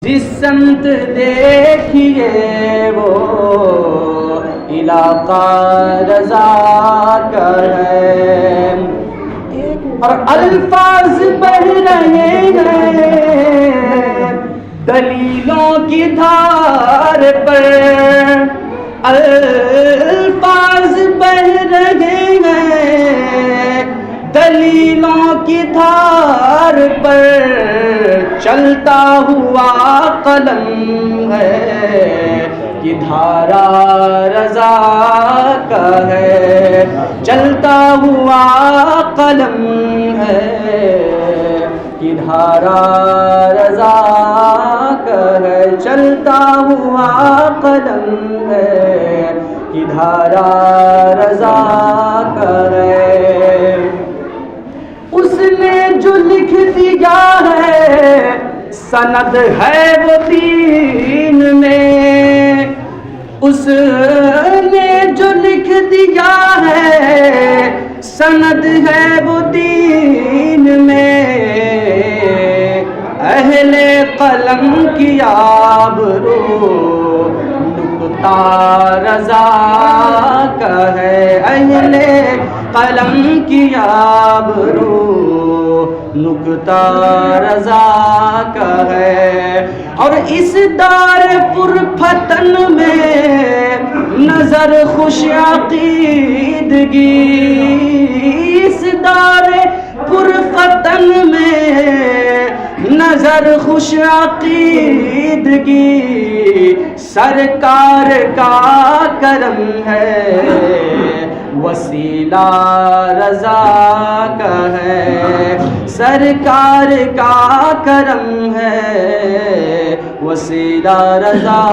جس سمت دیکھیے وہ علاقہ رضا کا ہے، اور الفاظ بڑھ رہے ہیں دلیلوں کی دھار پر، الفاظ بڑھ رہے ہیں دلیلوں کی دھار پر، چلتا ہوا قلم ہے یہ دھارا رضا کا ہے، چلتا ہوا قلم ہے یہ دھارا رضا کا ہے، چلتا ہوا قلم ہے یہ دھارا رضا کا ہے۔ اس نے جو لکھ دیا ہے سند ہے وہ دین میں، اس نے جو لکھ دیا ہے سند ہے وہ دین میں، اہل قلم کی آبرو نکتہ رضا کا ہے، اہل قلم کی آبرو نکتہ رضا کا ہے، اور اس دار پر فتن میں نظر خوش عقیدگی، اس دار پر فتن میں نظر خوش عقیدگی، سرکار کا کرم ہے وسیلہ رضا کا ہے، سرکار کا کرم ہے وسیلہ رضا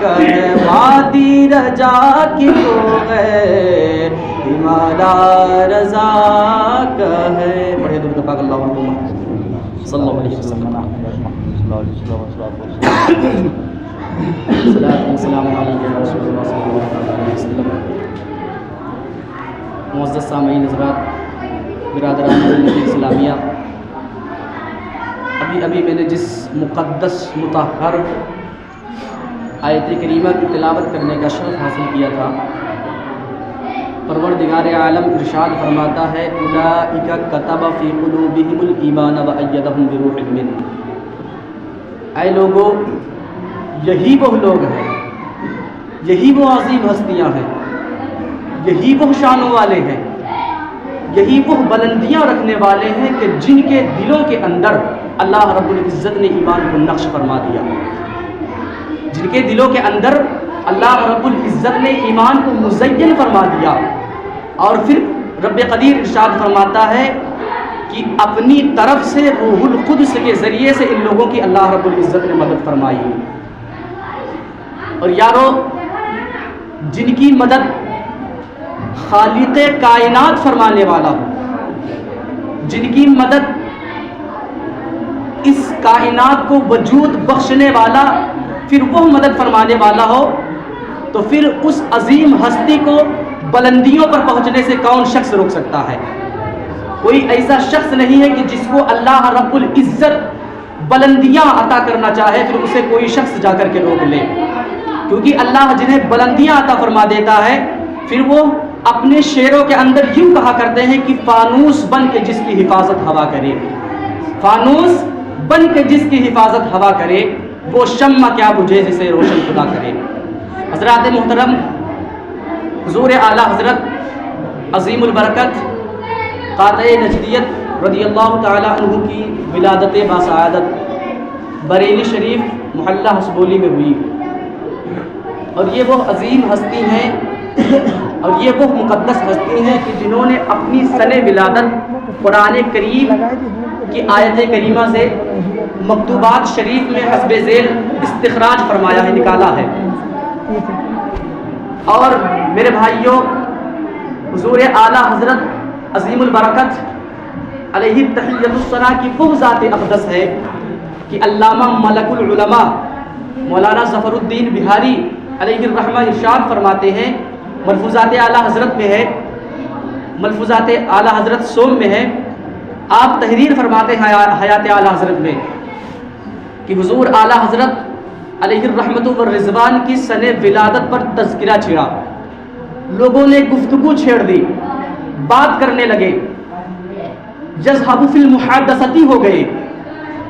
کا ہے، وادی رجا کی وہ ہے ہمارا رضا کا ہے۔ بڑے درود پاک اللہ صلی اللہ علیہ وسلم، السلام علیکم رسول اللہ صلی اللہ علیہ وسلم۔ معزز سامعین حضرات، برادران ملت اسلامیہ، ابھی میں نے جس مقدس مطہر آیت کریمہ کی تلاوت کرنے کا شرف حاصل کیا تھا، پروردگار عالم ارشاد فرماتا ہے اولئک کتب فی قلوبہم الایمان وایدہم بروح منہ، اے لوگو یہی وہ لوگ ہیں، یہی وہ عظیم ہستیاں ہیں، یہی وہ شانوں والے ہیں، یہی وہ بلندیاں رکھنے والے ہیں کہ جن کے دلوں کے اندر اللہ رب العزت نے ایمان کو نقش فرما دیا، جن کے دلوں کے اندر اللہ رب العزت نے ایمان کو مزین فرما دیا، اور پھر رب قدیر ارشاد فرماتا ہے کہ اپنی طرف سے روح القدس کے ذریعے سے ان لوگوں کی اللہ رب العزت نے مدد فرمائی۔ اور یارو، جن کی مدد خالق کائنات فرمانے والا ہو، جن کی مدد اس کائنات کو وجود بخشنے والا پھر وہ مدد فرمانے والا ہو، تو پھر اس عظیم ہستی کو بلندیوں پر پہنچنے سے کون شخص روک سکتا ہے؟ کوئی ایسا شخص نہیں ہے کہ جس کو اللہ رب العزت بلندیاں عطا کرنا چاہے پھر اسے کوئی شخص جا کر کے روک لے، کیونکہ اللہ جنہیں بلندیاں عطا فرما دیتا ہے پھر وہ اپنے شعروں کے اندر یوں کہا کرتے ہیں کہ فانوس بن کے جس کی حفاظت ہوا کرے، فانوس بن کے جس کی حفاظت ہوا کرے، وہ شمع کیا بجھے جسے روشن خدا کرے۔ حضرات محترم، حضور اعلیٰ حضرت عظیم البرکت قاطع نجدیت رضی اللہ تعالی عنہ کی ولادت باسعادت بریلی شریف محلہ حسبولی میں ہوئی، اور یہ وہ عظیم ہستی ہیں اور یہ وہ مقدس ہستی ہیں کہ جنہوں نے اپنی سن ولادت قرآن کریم کی آیت کریمہ سے مکتوبات شریف میں حسب ذیل استخراج فرمایا ہے، نکالا ہے۔ اور میرے بھائیوں، حضور اعلیٰ حضرت عظیم البرکت علیہ تحیۃ الثنا کی وہ ذات اقدس ہے کہ علامہ ملک العلماء مولانا ظفر الدین بہاری علیہ الرحمہ ارشاد فرماتے ہیں، ملفوظات اعلیٰ حضرت میں ہے، ملفوظات اعلیٰ حضرت سوم میں ہے، آپ تحریر فرماتے ہیں حیات اعلیٰ حضرت میں کہ حضور اعلیٰ حضرت علیہ الرحمت والرضوان کی سن ولادت پر تذکرہ چھڑا، لوگوں نے گفتگو چھیڑ دی، بات کرنے لگے، یذہب فی المحادثتی ہو گئے۔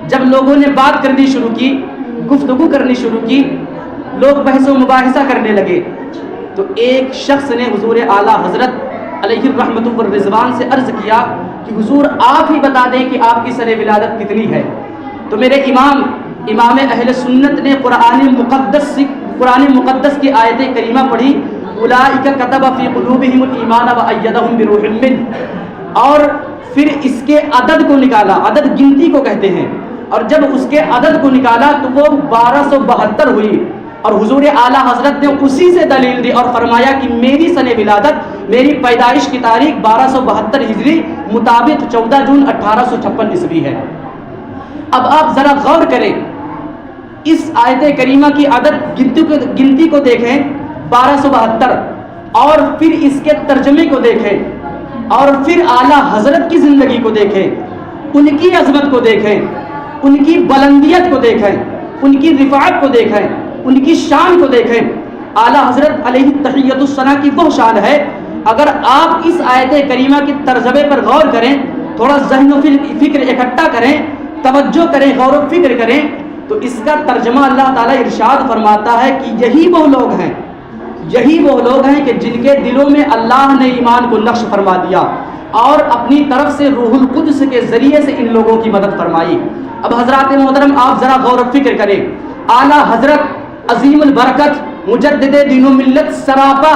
جب لوگوں نے بات کرنی شروع کی، گفتگو کرنی شروع کی، لوگ بحث و مباحثہ کرنے لگے، تو ایک شخص نے حضور اعلیٰ حضرت علیہ الرحمت والرضوان سے عرض کیا کہ حضور آپ ہی بتا دیں کہ آپ کی سن ولادت کتنی ہے۔ تو میرے امام اہل سنت نے قرآن مقدس کی آیت کریمہ پڑھی، اولئک کتب فی قلوبہم الایمان وایدہم بروح منہ، اور پھر اس کے عدد کو نکالا، عدد گنتی کو کہتے ہیں، اور جب اس کے عدد کو نکالا تو وہ 1272 ہوئی، اور حضور اعلیٰ حضرت نے اسی سے دلیل دی اور فرمایا کہ میری سن ولادت، میری پیدائش کی تاریخ 1272 ہجری مطابق 14 جون 1856 عیسوی ہے۔ اب آپ ذرا غور کریں، اس آیت کریمہ کی عدد گنتی کو دیکھیں 1272، اور پھر اس کے ترجمے کو دیکھیں، اور پھر اعلیٰ حضرت کی زندگی کو دیکھیں، ان کی عظمت کو دیکھیں، ان کی بلندیت کو دیکھیں، ان کی رفعت کو دیکھیں، ان کی شان کو دیکھیں۔ اعلیٰ حضرت علیہ تحیۃ الثنا کی وہ شان ہے، اگر آپ اس آیت کریمہ کے ترجمے پر غور کریں، تھوڑا ذہن و فکر اکٹھا کریں، توجہ کریں، غور و فکر کریں، تو اس کا ترجمہ اللہ تعالیٰ ارشاد فرماتا ہے کہ یہی وہ لوگ ہیں کہ جن کے دلوں میں اللہ نے ایمان کو نقش فرما دیا اور اپنی طرف سے روح القدس کے ذریعے سے ان لوگوں کی مدد فرمائی۔ اب حضرات محترم آپ ذرا غور و فکر کریں، اعلیٰ حضرت عظیم البرکت مجدد دین و ملت سراپا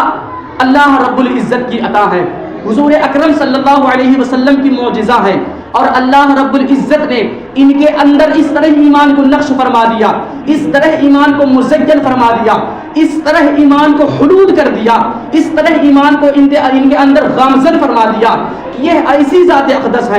اللہ رب العزت کی عطا ہے، حضور اکرم صلی اللہ علیہ وسلم کی معجزہ ہے، اور اللہ رب العزت نے ان کے اندر اس طرح ایمان کو نقش فرما دیا، اس طرح ایمان کو مزین فرما دیا، اس طرح ایمان کو حلول کر دیا، اس طرح ایمان کو ان کے اندر غامزن فرما دیا کہ یہ ایسی ذات اقدس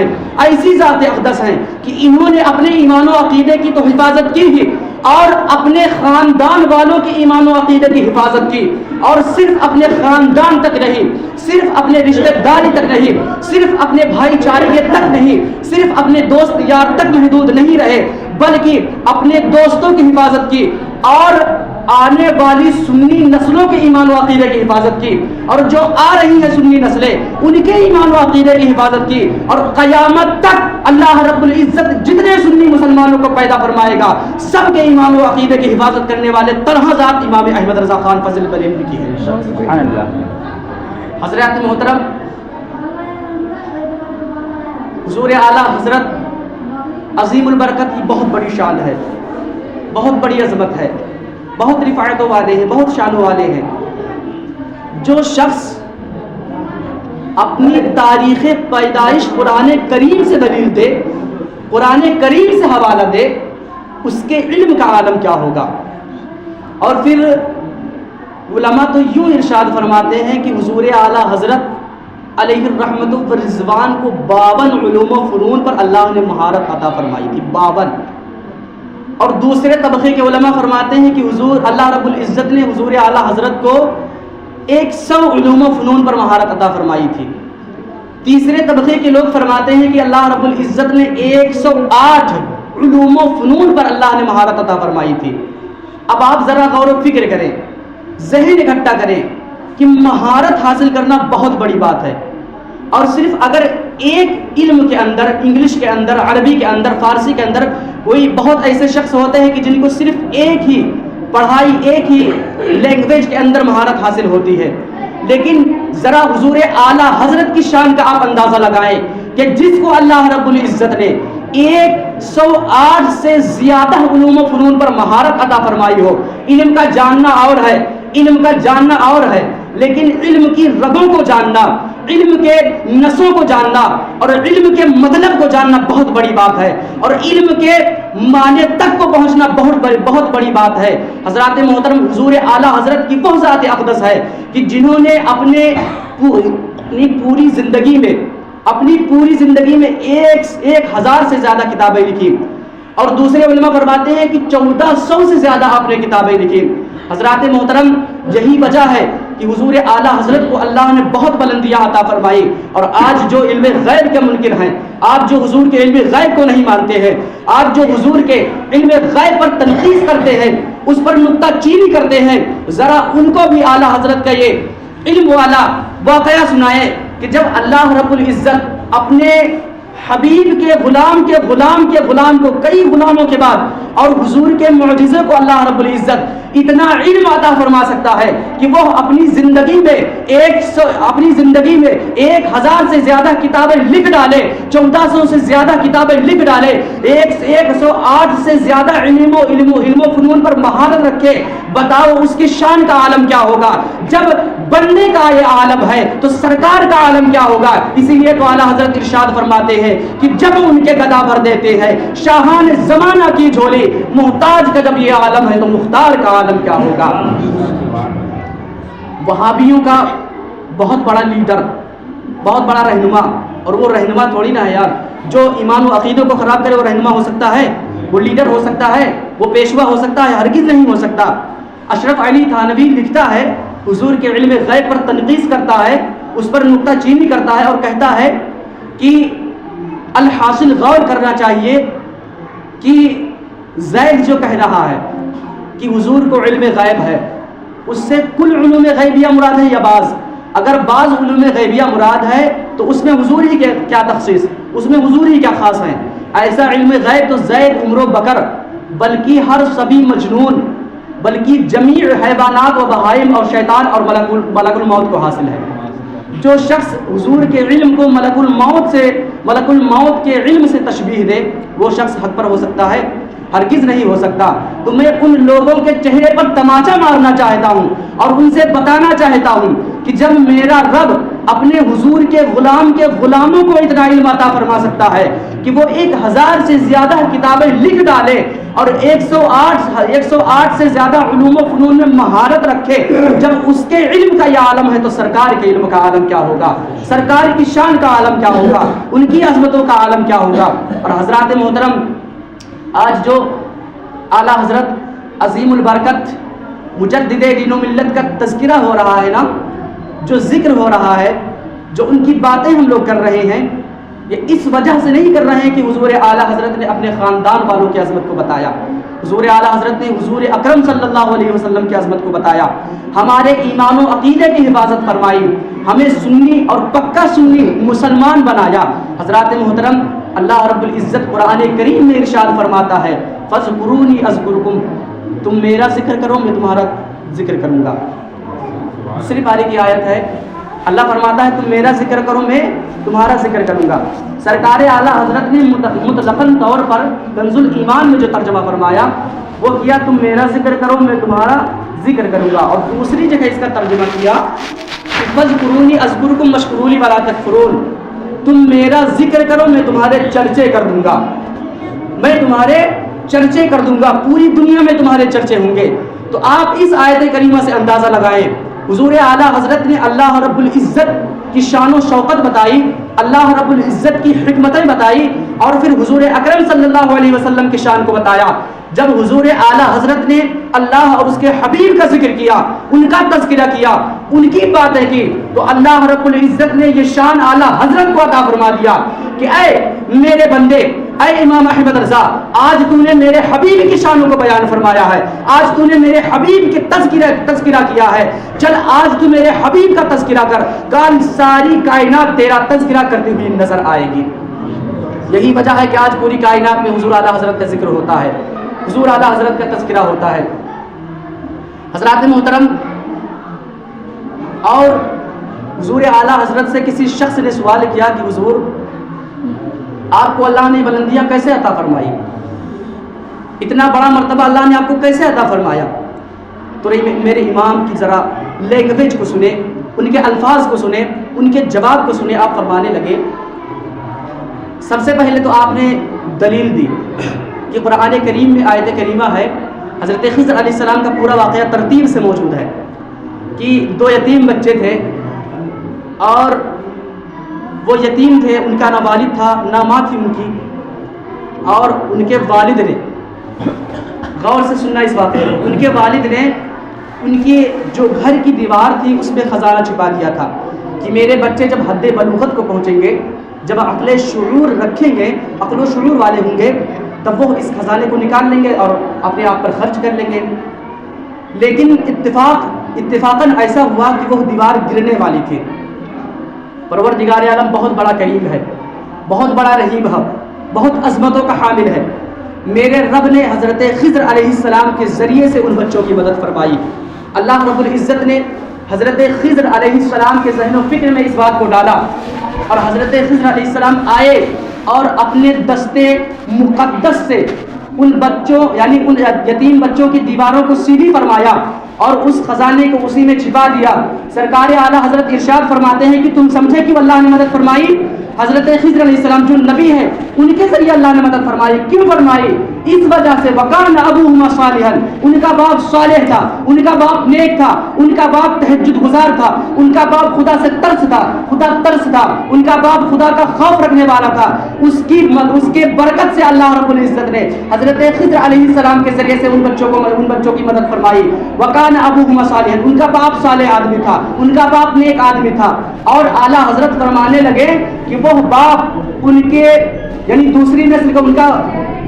ہیں کہ انہوں نے اپنے ایمان و عقیدے کی تو حفاظت کی ہی، اور اپنے خاندان والوں کی ایمان و عقیدے کی حفاظت کی، اور صرف اپنے خاندان تک نہیں، صرف اپنے رشتہ داری تک نہیں، صرف اپنے بھائی چارے تک نہیں، صرف اپنے دوست یار تک محدود نہیں رہے، بلکہ اپنے دوستوں کی حفاظت کی، اور آنے والی سنی نسلوں کے ایمان و عقیدے کی حفاظت کی، اور جو آ رہی ہیں سنی نسلیں ان کے ایمان و عقیدے کی حفاظت کی، اور قیامت تک اللہ رب العزت جتنے سنی مسلمانوں کو پیدا فرمائے گا سب کے ایمان و عقیدے کی حفاظت کرنے والے طرح ذات امام احمد رضا خان فضل بریم کی ہے۔ سبحان اللہ۔ حضرات محترم، حضور اعلیٰ حضرت عظیم البرکت کی بہت بڑی شان ہے، بہت بڑی عظمت ہے، بہت رفاعتوں والے ہیں، بہت شانوں والے ہیں۔ جو شخص اپنی تاریخ پیدائش قرآن کریم سے دلیل دے، قرآن کریم سے حوالہ دے، اس کے علم کا عالم کیا ہوگا۔ اور پھر علماء تو یوں ارشاد فرماتے ہیں کہ حضور اعلیٰ حضرت علیہ الرحمت والرضوان کو 52 علوم و فنون پر اللہ نے مہارت عطا فرمائی تھی، 52۔ اور دوسرے طبقے کے علماء فرماتے ہیں کہ حضور اللہ رب العزت نے حضور اعلیٰ حضرت کو 100 علوم و فنون پر مہارت عطا فرمائی تھی۔ تیسرے طبقے کے لوگ فرماتے ہیں کہ اللہ رب العزت نے 108 علوم و فنون پر اللہ نے مہارت عطا فرمائی تھی۔ اب آپ ذرا غور و فکر کریں، ذہن اکٹھا کریں کہ مہارت حاصل کرنا بہت بڑی بات ہے، اور صرف اگر ایک علم کے اندر، انگلش کے اندر، عربی کے اندر، فارسی کے اندر، کوئی بہت ایسے شخص ہوتے ہیں کہ جن کو صرف ایک ہی پڑھائی، ایک ہی لینگویج کے اندر مہارت حاصل ہوتی ہے، لیکن ذرا حضور اعلیٰ حضرت کی شان کا آپ اندازہ لگائیں کہ جس کو اللہ رب العزت نے 108 سے زیادہ علوم و فنون پر مہارت عطا فرمائی ہو۔ علم کا جاننا اور ہے، علم کا جاننا اور ہے، لیکن علم کی رگوں کو جاننا، علم کے نسوں کو جاننا اور علم کے مطلب کو جاننا بہت بڑی بات ہے، اور علم کے معنی تک کو پہنچنا بہت بڑی بات ہے۔ حضرات محترم، حضور اعلیٰ حضرت کی وہ ذات اقدس ہے کہ جنہوں نے اپنی پوری زندگی میں 1000 سے زیادہ کتابیں لکھی، اور دوسرے علماء فرماتے ہیں کہ 1400 سے زیادہ آپ نے کتابیں لکھی۔ حضرات محترم، یہی وجہ ہے کہ حضور اعلیٰ حضرت کو اللہ نے بہت بلندیاں عطا فرمائی، اور آج جو علم غیب کے منکر ہیں، آپ جو حضور کے علم غیب کو نہیں مانتے ہیں، آپ جو حضور کے علم غیب پر تنقید کرتے ہیں، اس پر نکتہ چینی کرتے ہیں، ذرا ان کو بھی اعلیٰ حضرت کا یہ علم والا واقعہ سنائے کہ جب اللہ رب العزت اپنے حبیب کے غلام کے غلام کے غلام کو کئی غلاموں کے بعد اور حضور کے معجزے کو اللہ رب العزت اتنا علم عطا فرما سکتا ہے کہ وہ اپنی زندگی میں 1000 سے زیادہ کتابیں لکھ ڈالے، 1400 سے زیادہ کتابیں لکھ ڈالے، 108 سے زیادہ علم و فنون پر مہارت رکھے، بتاؤ اس کی شان کا عالم کیا ہوگا؟ جب بننے کا یہ عالم ہے تو سرکار کا عالم کیا ہوگا؟ اسی لیے تو اعلیٰ حضرت ارشاد فرماتے ہیں کہ جب ان کے گدا بھر دیتے ہیں شاہان زمانہ کی جھولی، محتاج کا جب یہ عالم ہے تو مختار کا عالم کیا ہوگا؟ وہابیوں کا بہت بڑا لیڈر، بہت بڑا رہنما، اور وہ رہنما تھوڑی نہ ہے یار، جو ایمان و عقیدوں کو خراب کرے وہ رہنما ہو سکتا ہے؟ وہ لیڈر ہو سکتا ہے؟ وہ پیشوا ہو سکتا ہے؟ ہرگز نہیں ہو سکتا۔ اشرف علی تھانوی لکھتا ہے، حضور کے علم غیب پر تنقید کرتا ہے، اس پر نکتہ چینی کرتا ہے اور کہتا ہے کہ الحاصل غور کرنا چاہیے کہ زید جو کہہ رہا ہے کہ حضور کو علم غیب ہے، اس سے کل علوم غیبیہ مراد ہے یا بعض؟ اگر بعض علوم غیبیہ مراد ہے تو اس میں حضور ہی کیا تخصیص، اس میں حضور ہی کیا خاص ہیں؟ ایسا علم غیب تو زید، عمر و بکر، بلکہ ہر صبی مجنون، بلکہ جمیع حیوانات و بہائم اور شیطان اور ملک الموت کو حاصل ہے۔ جو شخص حضور کے علم کو ملک الموت کے علم سے تشبیہ دے وہ شخص حق پر ہو سکتا ہے؟ ہرگز نہیں ہو سکتا۔ تو میں ان لوگوں کے چہرے پر تماچا مارنا چاہتا ہوں اور ان سے بتانا چاہتا ہوں کہ جب میرا رب اپنے حضور کے غلام کے غلاموں کو اتنا علم عطا فرما سکتا ہے کہ وہ 1000 سے زیادہ کتابیں لکھ ڈالے اور 108 سے زیادہ علوم و فنون میں مہارت رکھے، جب اس کے علم کا یہ عالم ہے تو سرکار کے علم کا عالم کیا ہوگا؟ سرکار کی شان کا عالم کیا ہوگا؟ ان کی عظمتوں کا عالم کیا ہوگا؟ اور حضرات محترم، آج جو اعلیٰ حضرت عظیم البرکت مجدد دین و ملت کا تذکرہ ہو رہا ہے نا، جو ذکر ہو رہا ہے، جو ان کی باتیں ہم لوگ کر رہے ہیں، یہ اس وجہ سے نہیں کر رہے ہیں کہ حضور اعلیٰ حضرت نے اپنے خاندان والوں کی عظمت کو بتایا، حضور اعلیٰ حضرت نے حضور اکرم صلی اللہ علیہ وسلم کی عظمت کو بتایا، ہمارے ایمان و عقیدے کی حفاظت فرمائی، ہمیں سنی اور پکا سنی مسلمان بنایا۔ حضرات محترم، اللہ رب العزت قرآن کریم میں ارشاد فرماتا ہے، فَاذْكُرُونِي أَذْكُرْكُمْ، تم میرا ذکر کرو میں تمہارا ذکر کروں گا۔ دوسری پارے کی آیت ہے، اللہ فرماتا ہے تم میرا ذکر کرو میں تمہارا ذکر کروں گا۔ سرکار اعلیٰ حضرت نے مطلقاً طور پر کنز الایمان میں جو ترجمہ فرمایا وہ کیا تم میرا ذکر کرو میں تمہارا ذکر کروں گا، اور دوسری جگہ اس کا ترجمہ کیا فَاذْكُرُونِي أَذْكُرْكُمْ وَاشْكُرُوا لِي وَلَا تَكْفُرُونَ، تم میرا ذکر کرو میں تمہارے چرچے کر دوں گا، میں تمہارے چرچے کر دوں گا، پوری دنیا میں تمہارے چرچے ہوں گے۔ تو آپ اس آیت کریمہ سے اندازہ لگائیں، حضور اعلیٰ حضرت نے اللہ رب العزت کی شان و شوقت بتائی، اللہ رب العزت کی حکمتیں بتائی، اور پھر حضور اکرم صلی اللہ علیہ وسلم کی شان کو بتایا۔ جب حضور اعلیٰ حضرت نے اللہ اور اس کے حبیب کا ذکر کیا، ان کا تذکرہ کیا، ان کی باتیں کی، تو اللہ رب العزت نے یہ شان اعلیٰ حضرت کو عطا فرما دیا کہ اے میرے بندے، اے امام احمد رضا، آج تو نے میرے حبیب کی شانوں کو بیان فرمایا ہے، آج تو نے میرے حبیب کی تذکرہ کیا ہے، چل آج تو میرے حبیب کا تذکرہ کر، کل ساری کائنات تیرا تذکرہ کرتی ہوئی نظر آئے گی۔ یہی وجہ ہے کہ آج پوری کائنات میں حضور اعلیٰ حضرت کا ذکر ہوتا ہے، حضور اعلیٰ حضرت کا تذکرہ ہوتا ہے۔ حضرات محترم، اور حضور اعلیٰ حضرت سے کسی شخص نے سوال کیا کہ حضور آپ کو اللہ نے بلندیاں کیسے عطا فرمائی، اتنا بڑا مرتبہ اللہ نے آپ کو کیسے عطا فرمایا؟ تو میرے امام کی ذرا لینگویج کو سنیں، ان کے الفاظ کو سنیں، ان کے جواب کو سنیں۔ آپ فرمانے لگے، سب سے پہلے تو آپ نے دلیل دی کہ قرآن کریم میں آیت کریمہ ہے، حضرت خضر علیہ السلام کا پورا واقعہ ترتیب سے موجود ہے کہ 2 یتیم بچے تھے، اور وہ یتیم تھے، ان کا نہ والد تھا نہ ماں تھی ان کی، اور ان کے والد نے، غور سے سننا اس واقعے کو، ان کے والد نے ان کے جو گھر کی دیوار تھی اس میں خزانہ چھپا دیا تھا کہ میرے بچے جب حد بلوغت کو پہنچیں گے، جب عقل شعور رکھیں گے، عقل و شعور والے ہوں گے، تب وہ اس خزانے کو نکال لیں گے اور اپنے آپ پر خرچ کر لیں گے۔ لیکن اتفاقاً ایسا ہوا کہ وہ دیوار گرنے والی تھی۔ پروردگار عالم بہت بڑا کریم ہے، بہت بڑا رحیم ہے، بہت عظمتوں کا حامل ہے۔ میرے رب نے حضرت خضر علیہ السلام کے ذریعے سے ان بچوں کی مدد فرمائی۔ اللہ رب العزت نے حضرت خضر علیہ السلام کے ذہن و فکر میں اس بات کو ڈالا، اور حضرت خضر علیہ السلام آئے اور اپنے دستے مقدس سے ان بچوں یعنی ان یتیم بچوں کی دیواروں کو سیدھی فرمایا اور اس خزانے کو اسی میں چھپا دیا۔ سرکار اعلیٰ حضرت ارشاد فرماتے ہیں کہ تم سمجھے کہ اللہ نے مدد فرمائی؟ حضرت خضر علیہ السلام جو نبی ہے ان کے ذریعے اللہ نے مدد فرمائی۔ کیوں فرمائی؟ اس وجہ سے وَكَانَ أَبُوهُمَا صَالِحًا، ان کا باپ صالح تھا، ان کا باپ نیک تھا، ان کا باپ تہجد گزار تھا، ان کا باپ خدا سے ترس تھا، خدا ترس تھا، ان کا باپ خدا کا خوف رکھنے والا تھا۔ اس کے برکت سے اللہ رب العزت نے حضرت خضر علیہ السلام کے ذریعے سے ان بچوں کی مدد فرمائی۔ وَكَانَ أَبُوهُمَا صَالِحًا، ان کا باپ صالح آدمی تھا، ان کا باپ نیک آدمی تھا۔ اور اعلیٰ حضرت فرمانے لگے کہ وہ باپ ان کے یعنی دوسری نسل کا، ان کا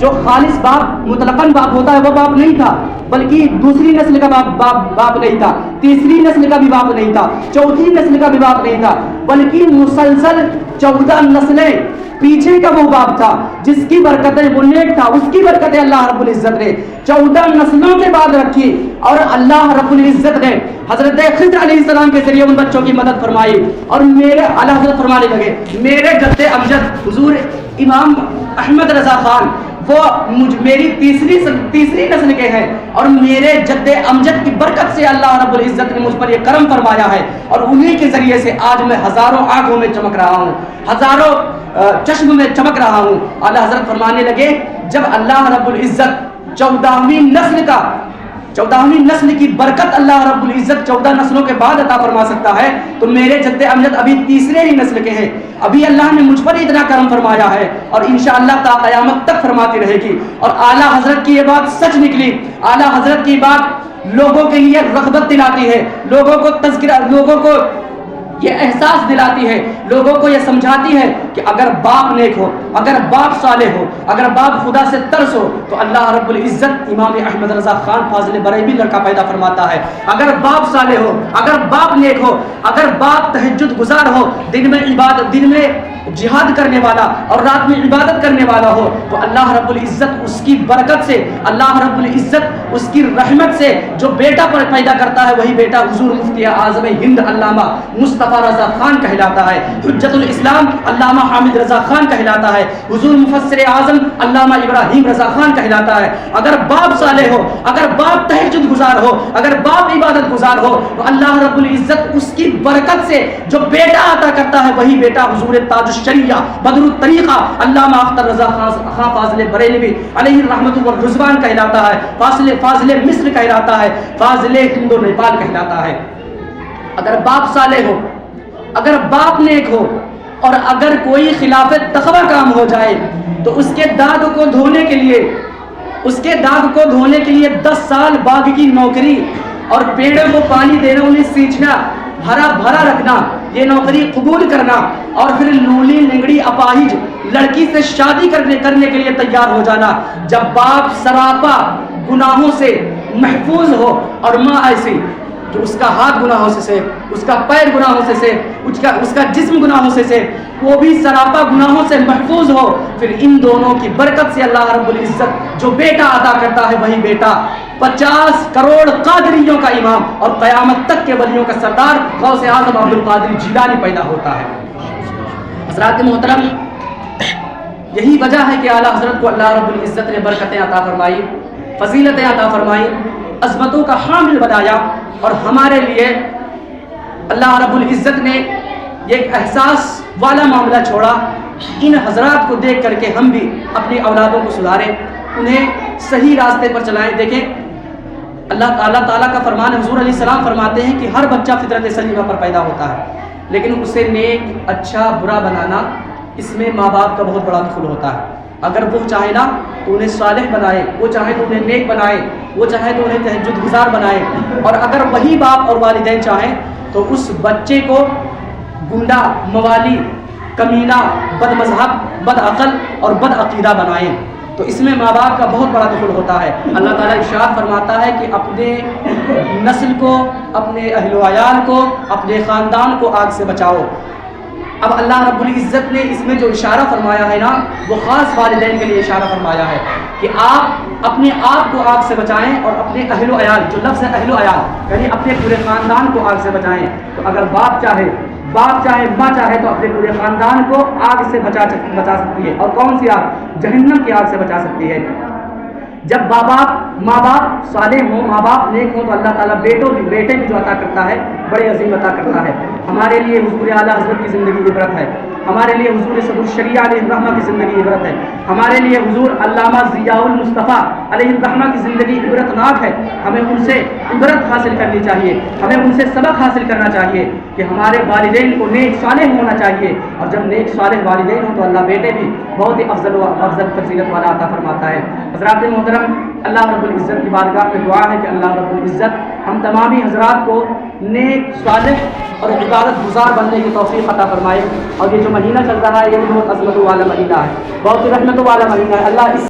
جو خالص باپ مطلقاً باپ ہوتا ہے وہ باپ نہیں تھا، بلکہ دوسری نسل کا باپ نہیں تھا، تیسری نسل کا بھی باپ نہیں تھا، چوتھی نسل کا بھی باپ نہیں تھا، بلکہ مسلسل 14 نسلیں پیچھے کا وہ باپ تھا جس کی برکتیں وہ نیک تھا، اس کی برکتیں اللہ رب العزت نے 14 نسلوں کے بعد رکھی، اور اللہ رب العزت نے حضرت خضر علیہ السلام کے ذریعے ان بچوں کی مدد فرمائی۔ اور میرے اعلیٰ حضرت فرمانے لگے میرے جد امجد حضور امام احمد رضا خان وہ میری تیسری نسل کے ہیں، اور میرے جد امجد کی برکت سے اللہ رب العزت نے مجھ پر یہ کرم فرمایا ہے، اور انہی کے ذریعے سے آج میں ہزاروں آنکھوں میں چمک رہا ہوں، ہزاروں چشم میں چمک رہا ہوں۔ اعلیٰ حضرت فرمانے لگے جب اللہ رب العزت 14ویں نسل کی برکت اللہ رب العزت 14 نسلوں کے بعد عطا فرما سکتا ہے، تو میرے جد امجد ابھی تیسرے ہی نسل کے ہیں، ابھی اللہ نے مجھ پر اتنا کرم فرمایا ہے، اور انشاءاللہ تا قیامت تک فرماتی رہے گی۔ اور اعلیٰ حضرت کی یہ بات سچ نکلی، اعلیٰ حضرت کی بات لوگوں کے لیے رغبت دلاتی ہے، لوگوں کو تذکرہ، لوگوں کو یہ احساس دلاتی ہے، لوگوں کو یہ سمجھاتی ہے کہ اگر باپ نیک ہو، اگر باپ صالح ہو، اگر باپ خدا سے ترس ہو، تو اللہ رب العزت امام احمد رضا خان فاضل بریلوی لڑکا پیدا فرماتا ہے۔ اگر باپ صالح ہو، اگر باپ نیک ہو، اگر باپ تہجد گزار ہو، دن میں جہاد کرنے والا اور رات میں عبادت کرنے والا ہو، تو اللہ رب العزت اس کی برکت سے، اللہ رب العزت اس کی رحمت سے جو بیٹا پر پیدا کرتا ہے، وہی بیٹا حضور مفتی اعظم ہند علامہ مصطفیٰ رضا خان کہلاتا ہے، حجت الاسلام علامہ حامد رضا خان کہلاتا ہے، حضور مفسر اعظم علامہ ابراہیم رضا خان کہلاتا ہے۔ اگر باپ صالح ہو، اگر باپ تہجد گزار ہو، اگر باپ عبادت گزار ہو، تو اللہ رب العزت اس کی برکت سے جو بیٹا عطا کرتا ہے، وہی بیٹا حضور تاج الشریعہ بدر الطریقہ علامہ اختر رضا خان فاضل بریلوی علیہ الرحمۃ والرضوان کہلاتا ہے، فاضل مصر کہلاتا ہے، فاضل ہند و نیپال کہلاتا ہے۔ اگر باپ صالح ہو، اگر باپ نیک ہو، اور اگر کوئی خلاف تقوی کام ہو جائے، تو اس کے داغ کو دھونے کے لیے 10 سال باغ کی نوکری اور پیڑوں کو پانی دینا، انہیں سینچنا، ہرا بھرا رکھنا، یہ نوکری قبول کرنا، اور پھر لولی لنگڑی اپاہج لڑکی سے شادی کرنے کے لیے تیار ہو جانا۔ جب باپ سراپا گناہوں سے محفوظ ہو، اور ماں ایسی جو اس کا ہاتھ گناہوں سے سیف، اس کا پیر گناہوں سے سیف، اس کا جسم گناہوں سے سیف، وہ بھی سراپا گناہوں سے محفوظ ہو، پھر ان دونوں کی برکت سے اللہ رب العزت جو بیٹا عطا کرتا ہے، وہی بیٹا 50 کروڑ قادریوں کا امام اور قیامت تک کے ولیوں کا سردار غوث اعظم عبد القادر جیلانی پیدا ہوتا ہے۔ حضرات محترم، یہی وجہ ہے کہ اعلیٰ حضرت کو اللہ رب العزت نے برکتیں عطا فرمائی، فضیلتیں عطا فرمائی، عظمتوں کا حامل بنایا، اور ہمارے لیے اللہ رب العزت نے ایک احساس والا معاملہ چھوڑا۔ ان حضرات کو دیکھ کر کے ہم بھی اپنی اولادوں کو سدھاریں، انہیں صحیح راستے پر چلائیں۔ دیکھیں اللہ تعالیٰ کا فرمان، حضور علیہ السلام فرماتے ہیں کہ ہر بچہ فطرت سلیمہ پر پیدا ہوتا ہے، لیکن اسے نیک، اچھا، برا بنانا، اس میں ماں باپ کا بہت بڑا دخل ہوتا ہے۔ اگر وہ چاہے نا تو انہیں صالح بنائے، وہ چاہے تو انہیں نیک بنائے، وہ چاہے تو انہیں تہجد گزار بنائے، اور اگر وہی باپ اور والدین چاہیں تو اس بچے کو گنڈا، موالی، کمینہ، بد مذہب، بد عقل اور بد عقیدہ بنائیں۔ تو اس میں ماں باپ کا بہت بڑا دخل ہوتا ہے۔ اللہ تعالیٰ ارشاد فرماتا ہے کہ اپنے نسل کو، اپنے اہل و عیال کو، اپنے خاندان کو آگ سے بچاؤ۔ اب اللہ رب العزت نے اس میں جو اشارہ فرمایا ہے نا، وہ خاص والدین کے لیے اشارہ فرمایا ہے کہ آپ اپنے آپ کو آگ سے بچائیں اور اپنے اہل و عیال، جو لفظ ہے اہل و عیال یعنی اپنے پورے خاندان کو آگ سے بچائیں۔ تو اگر باپ چاہے، ماں چاہے تو اپنے پورے خاندان کو آگ سے بچا سکتی ہے۔ اور کون سی آگ؟ جہنم کی آگ سے بچا سکتی ہے۔ جب ماں باپ صالح ہوں، ماں باپ نیک ہوں، تو اللہ تعالیٰ بیٹے بھی جو عطا کرتا ہے بڑے عظیم عطا کرتا ہے۔ ہمارے لیے حضور اعلیٰ حضرت کی زندگی عبرت ہے، ہمارے لیے حضور صدر الشریعہ علیہ الرحمہ کی زندگی عبرت ہے، ہمارے لیے حضور علامہ ضیاء المصطفیٰ علیہ الرحمہ کی زندگی عبرت ناک ہے۔ ہمیں ان سے عبرت حاصل کرنی چاہیے، ہمیں ان سے سبق حاصل کرنا چاہیے کہ ہمارے والدین کو نیک صالح ہونا چاہیے، اور جب نیک صالح والدین ہوں تو اللہ بیٹے بھی بہت ہی افضل فضیلت والا عطا فرماتا ہے۔ حضرات محترم، اللہ رب العزت کی بارگاہ میں دعا ہے کہ اللہ رب العزت ہم تمامی حضرات کو نیک صالح اور عبادت گزار بننے کی توفیق عطا فرمائے۔ اور یہ جو مہینہ چل رہا ہے یہ بھی بہت عظمت والا مہینہ ہے، بہت رحمت والا مہینہ ہے۔ اللہ اس